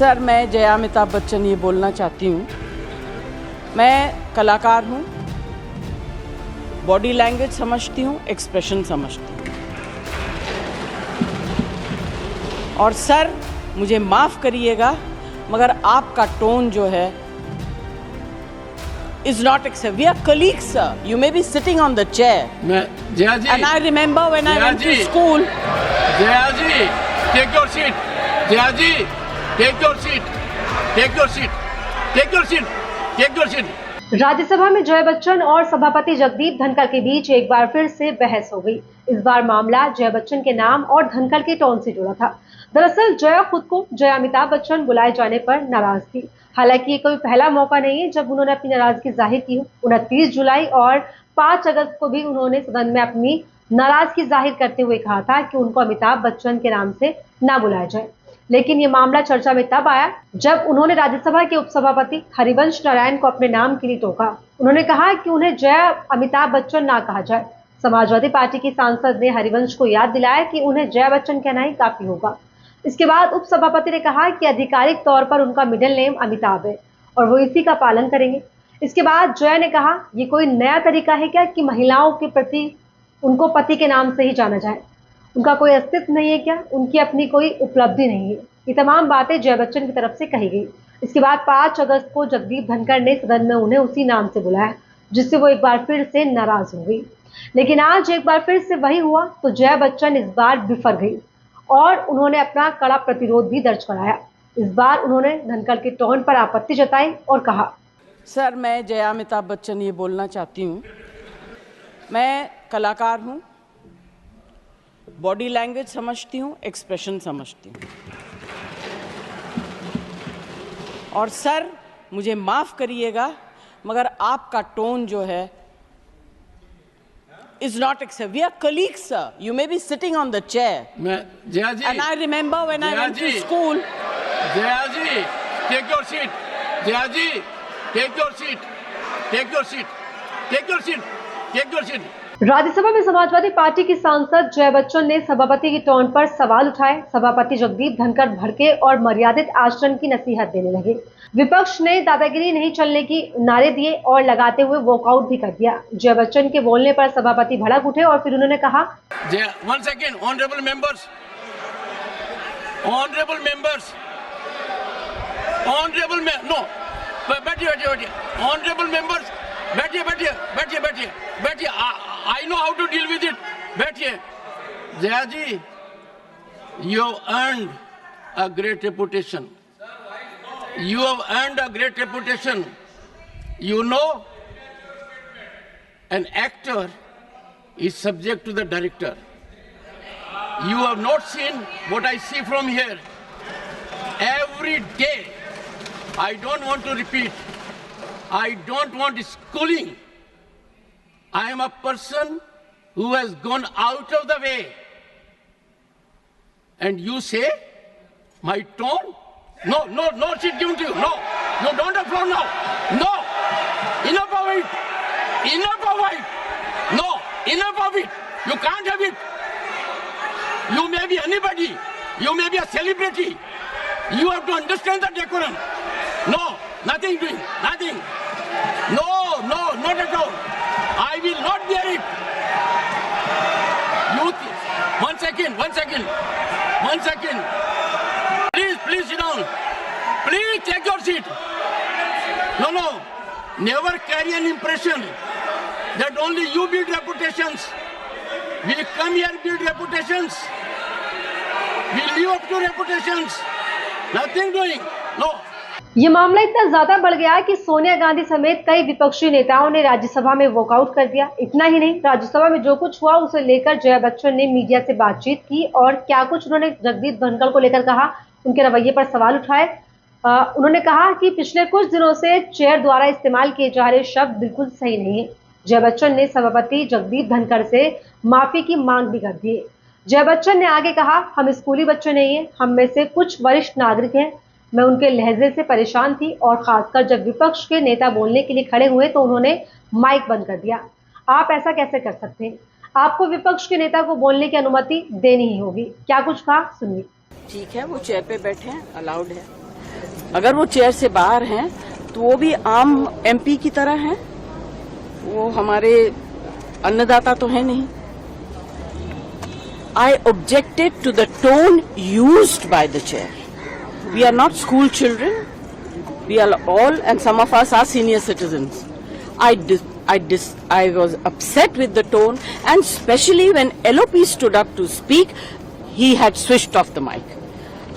Sir, मैं जया अमिताभ बच्चन ये बोलना चाहती हूँ, मैं कलाकार हूँ, बॉडी लैंग्वेज समझती हूँ, एक्सप्रेशन समझती हूँ। और सर, मुझे माफ़ करिएगा मगर आपका टोन जो है is not acceptable. We are colleagues, sir. You may be sitting on the chair. Jaya ji. And I remember when I went to school. Jaya ji, take your seat. Jaya ji, take your seat. Take your seat. Take your seat. Take your seat. Rajya Sabha में जया बच्चन और सभापति जगदीप धनखड़ के बीच एक बार फिर से बहस हो गई। इस बार मामला जया बच्चन के नाम और धनखड़ के टोन से जुड़ा था। दरअसल जया खुद को जया अमिताभ बच्चन बुलाए जाने पर नाराज थी। हालांकि ये कोई पहला मौका नहीं है जब उन्होंने अपनी नाराजगी जाहिर की हो। 29 जुलाई और 5 अगस्त को भी उन्होंने सदन में अपनी नाराजगी जाहिर करते हुए कहा था कि उनको अमिताभ बच्चन के नाम से ना बुलाया जाए। लेकिन ये मामला चर्चा में तब आया जब उन्होंने राज्यसभा के उपसभापति हरिवंश नारायण को अपने नाम के लिए टोका। उन्होंने कहा कि उन्हें जया अमिताभ बच्चन ना कहा जाए। समाजवादी पार्टी की सांसद ने हरिवंश को याद दिलाया कि उन्हें जया बच्चन कहना ही काफी होगा। इसके बाद उपसभापति ने कहा कि आधिकारिक तौर पर उनका मिडिल नेम अमिताभ है और वो इसी का पालन करेंगे। इसके बाद जया ने कहा, ये कोई नया तरीका है क्या कि महिलाओं के प्रति उनको पति के नाम से ही जाना जाए? उनका कोई अस्तित्व नहीं है क्या? उनकी अपनी कोई उपलब्धि नहीं है? ये तमाम बातें जया बच्चन की तरफ से कही गई। इसके बाद 5 अगस्त को जगदीप धनखड़ ने सदन में उन्हें उसी नाम से बुलाया, जिससे वो एक बार फिर से नाराज हो गई। लेकिन आज एक बार फिर से वही हुआ तो जया बच्चन इस बार बिफर गई और उन्होंने अपना कड़ा प्रतिरोध भी दर्ज कराया। इस बार उन्होंने धनखड़ के टोन पर आपत्ति जताई और कहा, सर, मैं जया अमिताभ बच्चन ये बोलना चाहती हूँ, मैं कलाकार हूँ, बॉडी लैंग्वेज समझती हूँ, एक्सप्रेशन समझती हूँ। और सर, मुझे माफ़ करिएगा मगर आपका टोन जो है is not acceptable. We are colleagues, sir. You may be sitting on the chair. Jaya ji. And I remember when I went to school. Jaya ji, take your seat. Jaya ji, take your seat. Take your seat. Take your seat. Take your seat. Rajya Sabha में Samajwadi party की सांसद जया बच्चन ने सभापति की tone पर सवाल उठाए। सभापति जगदीप धनखड़ भड़के और मर्यादित आचरण की नसीहत देने लगे। विपक्ष ने दादागिरी नहीं चलने की नारे दिए और लगाते हुए वॉकआउट भी कर दिया। जया बच्चन के बोलने पर सभापति भड़क उठे और फिर उन्होंने कहा, One second, honorable members, बैठिए, I know how to deal with it. बैठिए। जया जी, you have earned a great reputation. You have earned a great reputation. You know, an actor is subject to the director. You have not seen what I see from here. Every day, I don't want to repeat. I don't want schooling. I am a person who has gone out of the way. And you say, my tone? No seat given to you. No, you don't have floor now. No, enough of it. Enough of it. No, enough of it. You can't have it. You may be anybody. You may be a celebrity. You have to understand the decorum. No, nothing doing. Nothing. No, not at all. I will not bear it. One second. Please sit down. Please take your seat. No. Never carry an impression that only you build reputations. We come here build reputations. We live up to reputations. Nothing doing. No. ये मामला इतना ज्यादा बढ़ गया कि सोनिया गांधी समेत कई विपक्षी नेताओं ने राज्यसभा में वॉकआउट कर दिया। इतना ही नहीं, राज्यसभा में जो कुछ हुआ उसे लेकर जया बच्चन ने मीडिया से बातचीत की और क्या कुछ उन्होंने जगदीप धनखड़ को लेकर कहा, उनके रवैये पर सवाल उठाए। उन्होंने कहा कि पिछले कुछ दिनों से चेयर द्वारा इस्तेमाल किए जा रहे शब्द बिल्कुल सही नहीं है। जया बच्चन ने सभापति जगदीप धनखड़ से माफी की मांग भी कर दी। जया बच्चन ने आगे कहा, हम स्कूली बच्चे नहीं है, हम में से कुछ वरिष्ठ नागरिक हैं। मैं उनके लहजे से परेशान थी और खासकर जब विपक्ष के नेता बोलने के लिए खड़े हुए तो उन्होंने माइक बंद कर दिया। आप ऐसा कैसे कर सकते हैं? आपको विपक्ष के नेता को बोलने की अनुमति देनी ही होगी। क्या कुछ कहा, सुनिए। ठीक है, वो चेयर पे बैठे हैं, अलाउड है। अगर वो चेयर से बाहर हैं तो वो भी आम एमपी की तरह हैं, वो हमारे अन्नदाता तो है नहीं। I objected to the tone used by the chair. We are not school children. We are all, and some of us are senior citizens. I was upset with the tone, and especially when LOP stood up to speak, he had switched off the mic.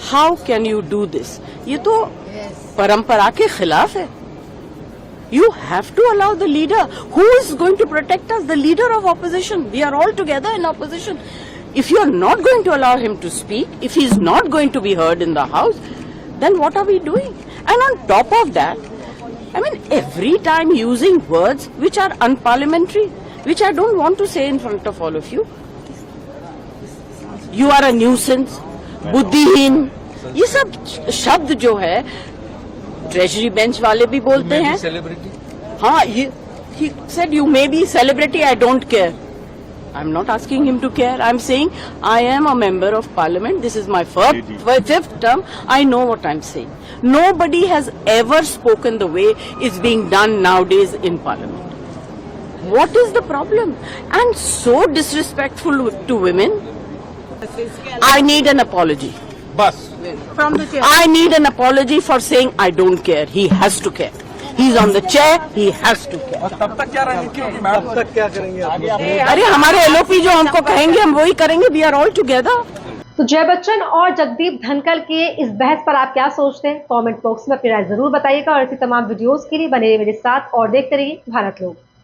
How can you do this? ये तो परंपरा के खिलाफ है. You have to allow the leader. Who is going to protect us? The leader of opposition. We are all together in opposition. If you are not going to allow him to speak, if he is not going to be heard in the house, then what are we doing? And on top of that, I mean, every time using words which are unparliamentary, which I don't want to say in front of all of you. You are a nuisance, बुद्धिहीन, ये सब शब्द जो है treasury bench वाले भी बोलते हैं. हाँ, he said you may be celebrity, I don't care. I'm not asking him to care. I'm saying I am a member of parliament. This is my fifth term. I know what I'm saying. Nobody has ever spoken the way it's being done nowadays in parliament. What is the problem? And so disrespectful to women. I need an apology. बस From the chair. I need an apology for saying I don't care. He has to care. He's on the chair. He has to care. और तब तक क्या रणनीति होगी madam? तब तक क्या करेंगे आप? अरे हमारे एलओपी जो हमको कहेंगे हम वही करेंगे. We are all together. तो जय बच्चन और जगदीप धनखड़ के इस बहस पर आप क्या सोचते हैं? कमेंट बॉक्स में अपनी राय जरूर बताइएगा और ऐसी तमाम वीडियोस के लिए बने रहिए मेरे साथ और देखते रहिए भारत लोग.